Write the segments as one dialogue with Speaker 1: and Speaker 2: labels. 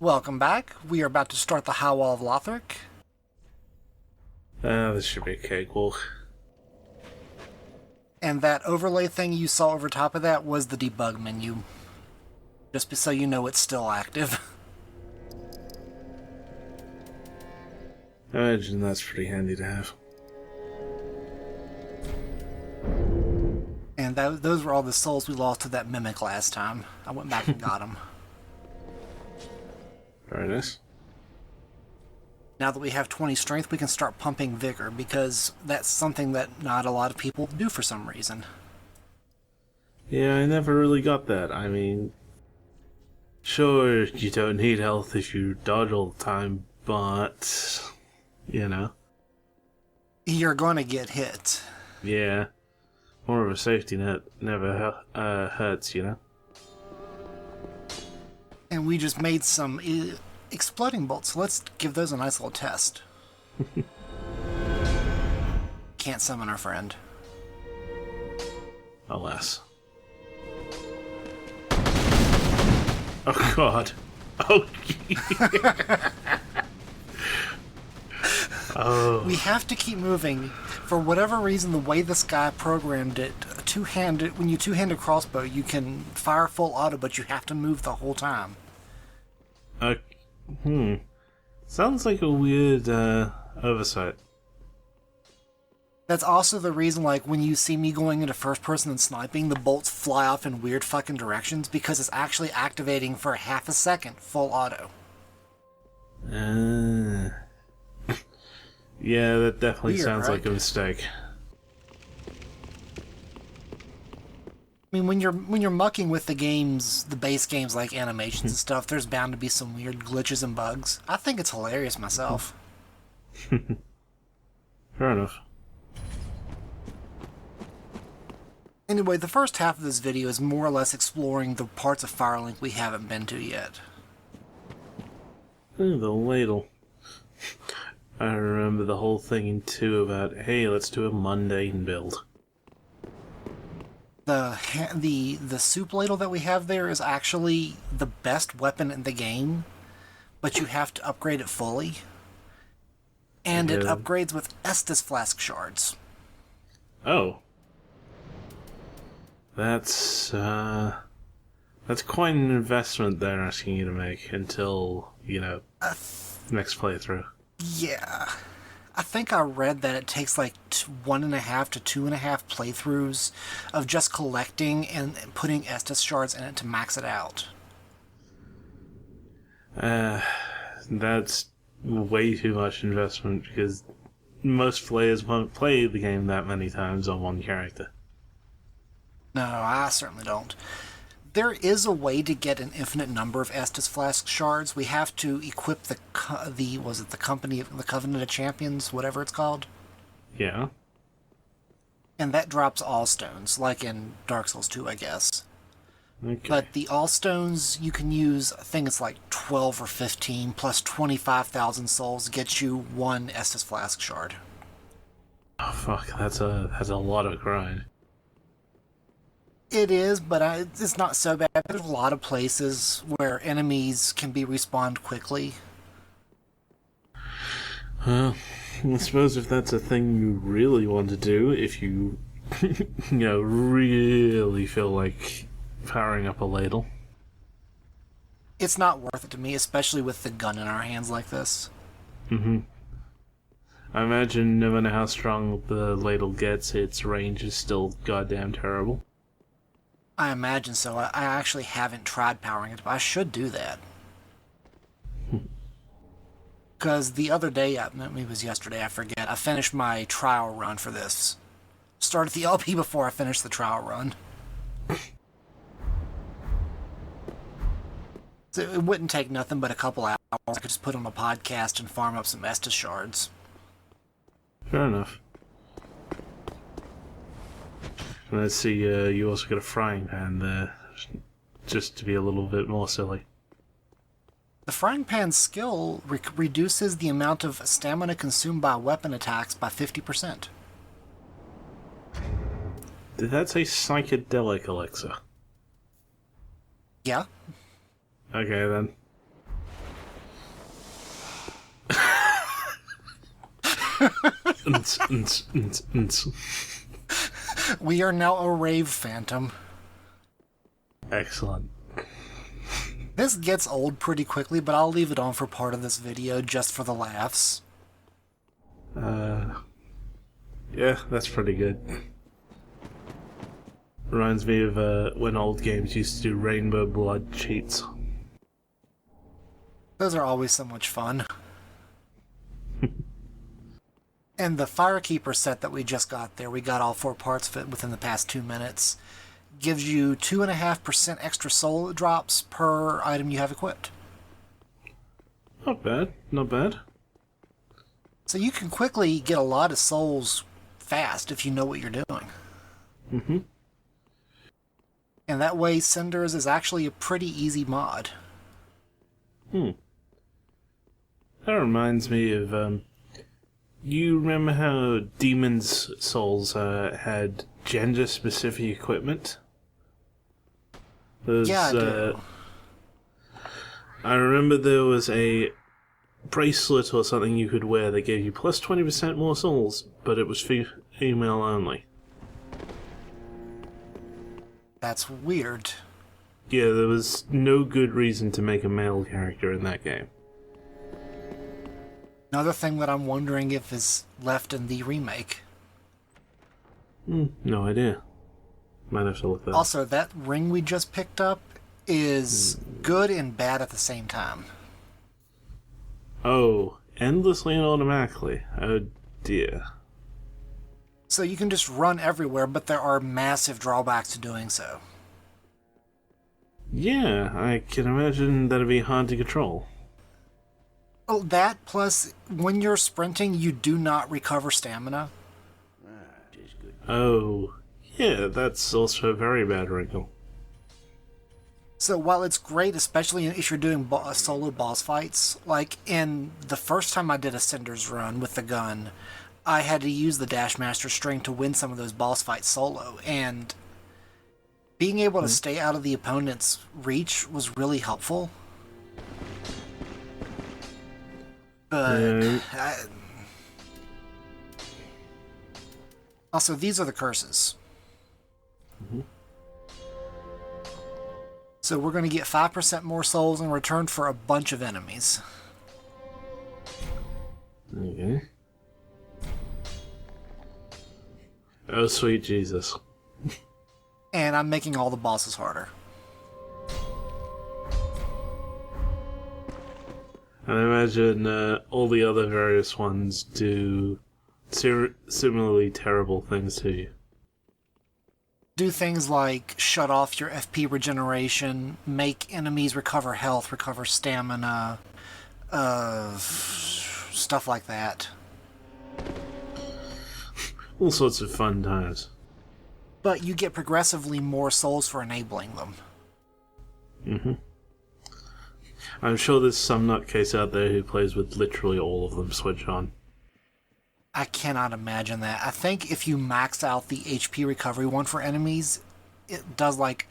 Speaker 1: Welcome back. We are about to start the High Wall of Lothric.
Speaker 2: This should be a cakewalk.
Speaker 1: And that overlay thing you saw over top of that was the debug menu. Just so you know it's still active.
Speaker 2: I imagine that's pretty handy to have.
Speaker 1: And those were all the souls we lost to that mimic last time. I went back and got them.
Speaker 2: Very nice.
Speaker 1: Now that we have 20 strength, we can start pumping vigor, because that's something that not a lot of people do for some reason.
Speaker 2: Yeah, I never really got that. I mean, sure, you don't need health if you dodge all the time, but, you know.
Speaker 1: You're going to get hit.
Speaker 2: Yeah. More of a safety net never hurts, you know.
Speaker 1: And we just made some exploding bolts, so let's give those a nice little test. Can't summon our friend.
Speaker 2: Alas. Oh god. Oh. Oh.
Speaker 1: We have to keep moving. For whatever reason, the way this guy programmed it, when you two-handed crossbow, you can fire full auto, but you have to move the whole time.
Speaker 2: Sounds like a weird oversight.
Speaker 1: That's also the reason, like, when you see me going into first person and sniping, the bolts fly off in weird fucking directions, because it's actually activating for half a second, full auto.
Speaker 2: Yeah, that definitely
Speaker 1: Weird,
Speaker 2: sounds
Speaker 1: right?
Speaker 2: like a mistake.
Speaker 1: I mean, when you're mucking with the games, the base games like animations and stuff, there's bound to be some weird glitches and bugs. I think it's hilarious myself.
Speaker 2: Fair enough.
Speaker 1: Anyway, the first half of this video is more or less exploring the parts of Firelink we haven't been to yet.
Speaker 2: Ooh, the ladle. I remember the whole thing in 2 about, hey, let's do a mundane build.
Speaker 1: The soup ladle that we have there is actually the best weapon in the game, but you have to upgrade it fully. And it upgrades with Estus Flask shards.
Speaker 2: Oh. That's quite an investment they're asking you to make until, you know, next playthrough.
Speaker 1: Yeah. I think I read that it takes like 1.5 to 2.5 playthroughs of just collecting and putting Estus shards in it to max it out.
Speaker 2: That's way too much investment because most players won't play the game that many times on one character.
Speaker 1: No, I certainly don't. There is a way to get an infinite number of Estus Flask shards. We have to equip the Company of the Covenant of Champions, whatever it's called.
Speaker 2: Yeah.
Speaker 1: And that drops all stones, like in Dark Souls 2, I guess.
Speaker 2: Okay.
Speaker 1: But the all stones you can use, I think it's like 12 or 15 plus 25,000 souls gets you 1 Estus Flask shard.
Speaker 2: Oh fuck, that's a lot of grind.
Speaker 1: It is, but it's not so bad. There's a lot of places where enemies can be respawned quickly.
Speaker 2: Well, I suppose if that's a thing you really want to do, if you, you know, really feel like powering up a ladle.
Speaker 1: It's not worth it to me, especially with the gun in our hands like this.
Speaker 2: Mm-hmm. I imagine no matter how strong the ladle gets, its range is still goddamn terrible.
Speaker 1: I imagine so. I actually haven't tried powering it, but I should do that. Because the other day, maybe it was yesterday, I forget, I finished my trial run for this. Started the LP before I finished the trial run. So it wouldn't take nothing but a couple hours. I could just put on a podcast and farm up some Estus shards.
Speaker 2: Fair enough. Let's see, you also got a frying pan there, just to be a little bit more silly.
Speaker 1: The frying pan skill reduces the amount of stamina consumed by weapon attacks by 50%.
Speaker 2: Did that say psychedelic elixir?
Speaker 1: Yeah.
Speaker 2: Okay then.
Speaker 1: We are now a rave phantom.
Speaker 2: Excellent.
Speaker 1: This gets old pretty quickly, but I'll leave it on for part of this video just for the laughs.
Speaker 2: Yeah, that's pretty good. Reminds me of when old games used to do rainbow blood cheats.
Speaker 1: Those are always so much fun. And the Firekeeper set that we just got there, we got all 4 parts of it within the past 2 minutes, gives you 2.5% extra soul drops per item you have equipped.
Speaker 2: Not bad, not bad.
Speaker 1: So you can quickly get a lot of souls fast if you know what you're doing.
Speaker 2: Mm-hmm.
Speaker 1: And that way Cinders is actually a pretty easy mod.
Speaker 2: That reminds me of, you remember how Demon's Souls had gender-specific equipment?
Speaker 1: Yeah, I do.
Speaker 2: I remember there was a bracelet or something you could wear that gave you plus 20% more souls, but it was female only.
Speaker 1: That's weird.
Speaker 2: Yeah, there was no good reason to make a male character in that game.
Speaker 1: Another thing that I'm wondering if is left in the remake.
Speaker 2: No idea. Might have to look that up.
Speaker 1: Also, that ring we just picked up is good and bad at the same time.
Speaker 2: Oh, endlessly and automatically. Oh dear.
Speaker 1: So you can just run everywhere, but there are massive drawbacks to doing so.
Speaker 2: Yeah, I can imagine that'd be hard to control.
Speaker 1: Oh, that plus, when you're sprinting, you do not recover stamina.
Speaker 2: Oh, yeah, that's also a very bad wrinkle.
Speaker 1: So while it's great, especially if you're doing solo boss fights, like in the first time I did a Cinders run with the gun, I had to use the Dash Master string to win some of those boss fights solo, and being able to stay out of the opponent's reach was really helpful. But also, these are the curses. So we're going to get 5% more souls in return for a bunch of enemies.
Speaker 2: Okay. Oh, sweet Jesus.
Speaker 1: And I'm making all the bosses harder.
Speaker 2: I imagine all the other various ones do similarly terrible things to you.
Speaker 1: Do things like shut off your FP regeneration, make enemies recover health, recover stamina, stuff like that.
Speaker 2: All sorts of fun times.
Speaker 1: But you get progressively more souls for enabling them.
Speaker 2: I'm sure there's some nutcase out there who plays with literally all of them switch on.
Speaker 1: I cannot imagine that. I think if you max out the HP recovery one for enemies, it does like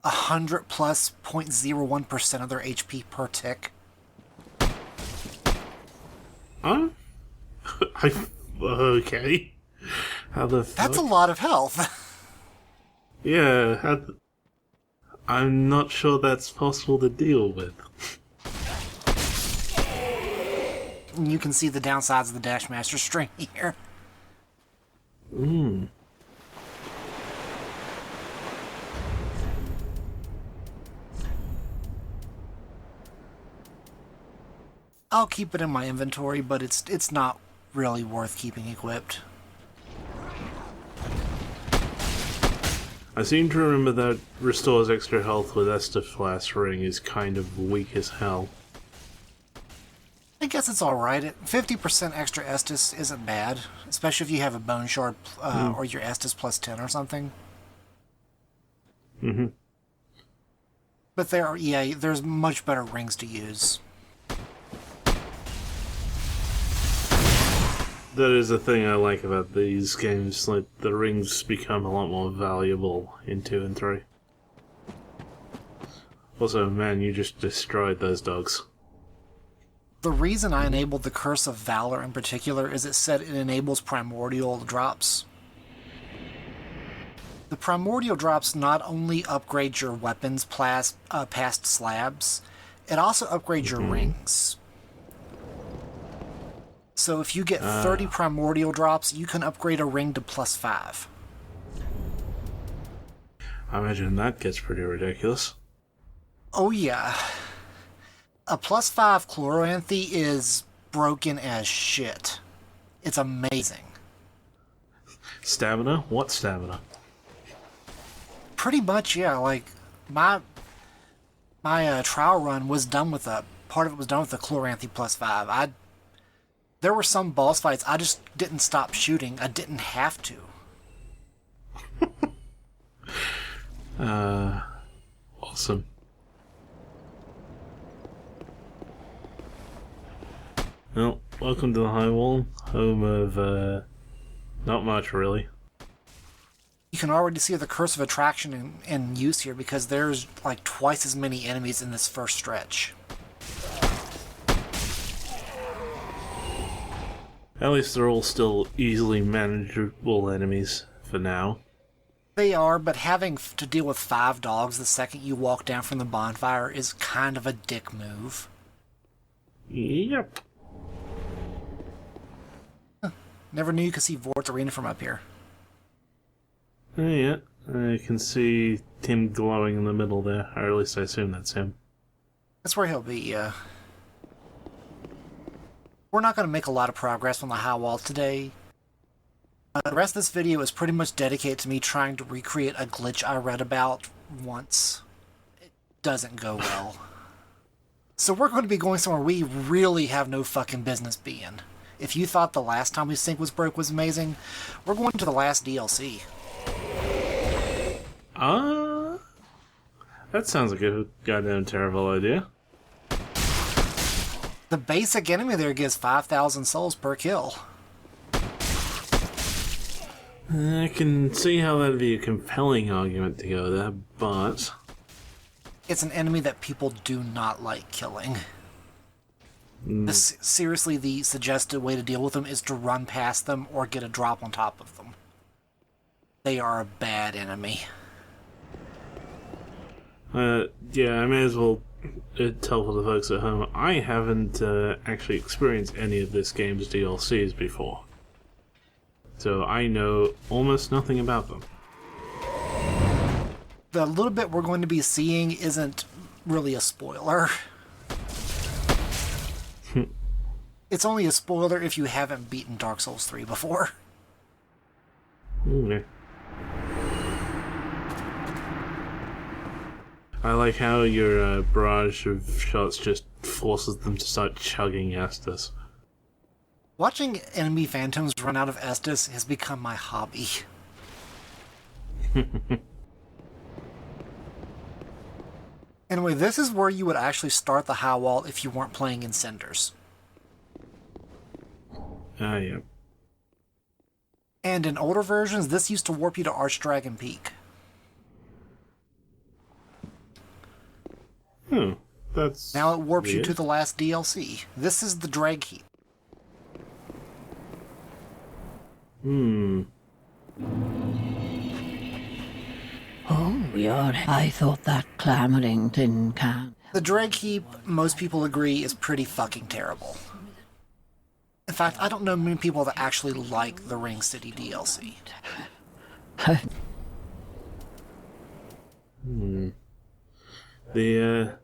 Speaker 1: 100 plus 0.01% of their HP per tick.
Speaker 2: Huh? Okay. How the fuck?
Speaker 1: That's a lot of health.
Speaker 2: Yeah, I'm not sure that's possible to deal with.
Speaker 1: You can see the downsides of the Dash Master string here. I'll keep it in my inventory, but it's not really worth keeping equipped.
Speaker 2: I seem to remember that restores extra health with Estaflas ring is kind of weak as hell.
Speaker 1: I guess it's alright. 50% extra Estus isn't bad, especially if you have a Bone Shard or your Estus plus 10 or something. But there's much better rings to use.
Speaker 2: That is a thing I like about these games, like the rings become a lot more valuable in 2 and 3. Also, man, you just destroyed those dogs.
Speaker 1: The reason I enabled the Curse of Valor in particular is it said it enables primordial drops. The primordial drops not only upgrade your weapons past slabs, it also upgrades your rings. So if you get 30 primordial drops, you can upgrade a ring to +5.
Speaker 2: I imagine that gets pretty ridiculous.
Speaker 1: Oh yeah. A +5 Chloranthy is broken as shit. It's amazing.
Speaker 2: Stamina? What stamina?
Speaker 1: Pretty much, yeah. Like, my trial run was done with part of it was done with the Chloranthy +5. There were some boss fights I just didn't stop shooting. I didn't have to.
Speaker 2: Awesome. Well, welcome to the High Wall, home of, not much really.
Speaker 1: You can already see the Curse of Attraction in use here because there's like twice as many enemies in this first stretch.
Speaker 2: At least they're all still easily manageable enemies for now.
Speaker 1: They are, but having to deal with 5 dogs the second you walk down from the bonfire is kind of a dick move.
Speaker 2: Yep.
Speaker 1: Never knew you could see Vort's Arena from up here.
Speaker 2: Yeah, I can see him glowing in the middle there, or at least I assume that's him.
Speaker 1: That's where he'll be, yeah. We're not going to make a lot of progress on the high wall today. The rest of this video is pretty much dedicated to me trying to recreate a glitch I read about once. It doesn't go well. So we're going to be going somewhere we really have no fucking business being. If you thought the last time we sync was broke was amazing, we're going to the last DLC.
Speaker 2: That sounds like a goddamn terrible idea.
Speaker 1: The basic enemy there gives 5,000 souls per kill.
Speaker 2: I can see how that'd be a compelling argument to go there, but...
Speaker 1: It's an enemy that people do not like killing. Seriously, the suggested way to deal with them is to run past them or get a drop on top of them. They are a bad enemy.
Speaker 2: Yeah, I may as well tell for the folks at home, I haven't actually experienced any of this game's DLCs before. So I know almost nothing about them.
Speaker 1: The little bit we're going to be seeing isn't really a spoiler. It's only a spoiler if you haven't beaten Dark Souls 3 before.
Speaker 2: Okay. I like how your barrage of shots just forces them to start chugging Estus.
Speaker 1: Watching enemy phantoms run out of Estus has become my hobby. Anyway, this is where you would actually start the high wall if you weren't playing in Cinders.
Speaker 2: Yeah.
Speaker 1: And in older versions, this used to warp you to Archdragon Peak.
Speaker 2: That's
Speaker 1: Now it warps you
Speaker 2: weird.
Speaker 1: to the last DLC. This is the Dreg Heap.
Speaker 3: Oh, Lord, I thought that clamoring didn't count.
Speaker 1: The Dreg Heap, most people agree, is pretty fucking terrible. In fact, I don't know many people that actually like the Ring City DLC.
Speaker 2: The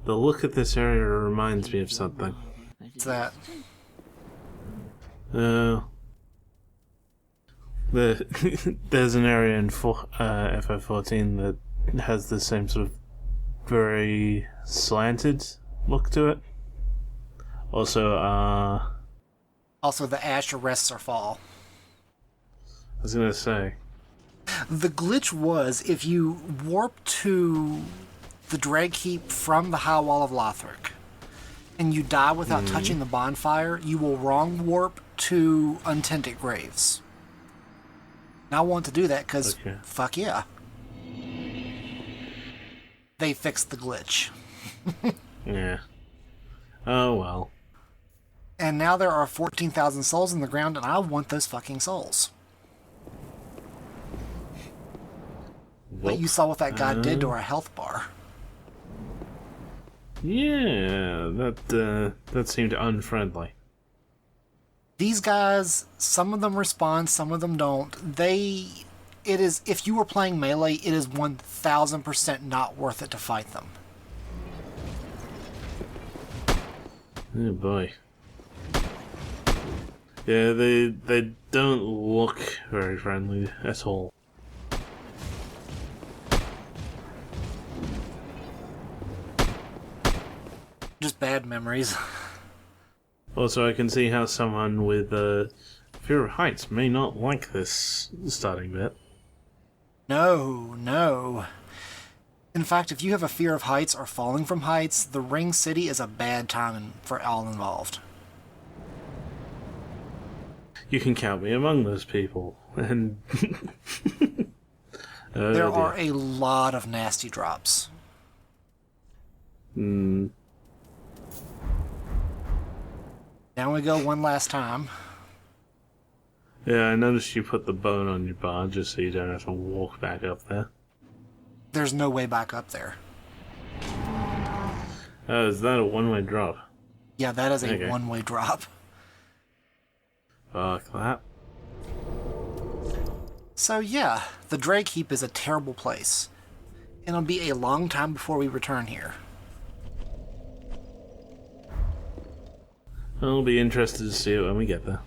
Speaker 2: look at this area reminds me of something.
Speaker 1: What's that?
Speaker 2: There's an area in FF14 that has the same sort of very slanted look to it. Also,
Speaker 1: Also, the Ash arrests our fall.
Speaker 2: I was gonna say,
Speaker 1: The glitch was, if you warp to the Dreg Heap from the High Wall of Lothric, and you die without touching the bonfire, you will wrong warp to Untented Graves. Now I want to do that because, fuck yeah. They fixed the glitch.
Speaker 2: yeah. Oh well.
Speaker 1: And now there are 14,000 souls in the ground, and I want those fucking souls. What you saw what that guy did to our health bar.
Speaker 2: Yeah, that seemed unfriendly.
Speaker 1: These guys, some of them respond, some of them don't. It is, if you were playing melee, it is 1000% not worth it to fight them.
Speaker 2: Oh boy. Yeah, they don't look very friendly at all.
Speaker 1: Just bad memories.
Speaker 2: Also, I can see how someone with fear of heights may not like this starting bit.
Speaker 1: No. In fact, if you have a fear of heights or falling from heights, the Ring City is a bad time for all involved.
Speaker 2: You can count me among those people, and
Speaker 1: there are a lot of nasty drops.
Speaker 2: Hmm.
Speaker 1: Down we go one last time.
Speaker 2: Yeah, I noticed you put the bone on your bar just so you don't have to walk back up there.
Speaker 1: There's no way back up there.
Speaker 2: Oh, is that a one-way drop?
Speaker 1: Yeah, that is a
Speaker 2: Okay.
Speaker 1: one-way drop.
Speaker 2: Fuck that.
Speaker 1: So yeah, the Dreg Heap is a terrible place. And it'll be a long time before we return here.
Speaker 2: I'll be interested to see it when we get there.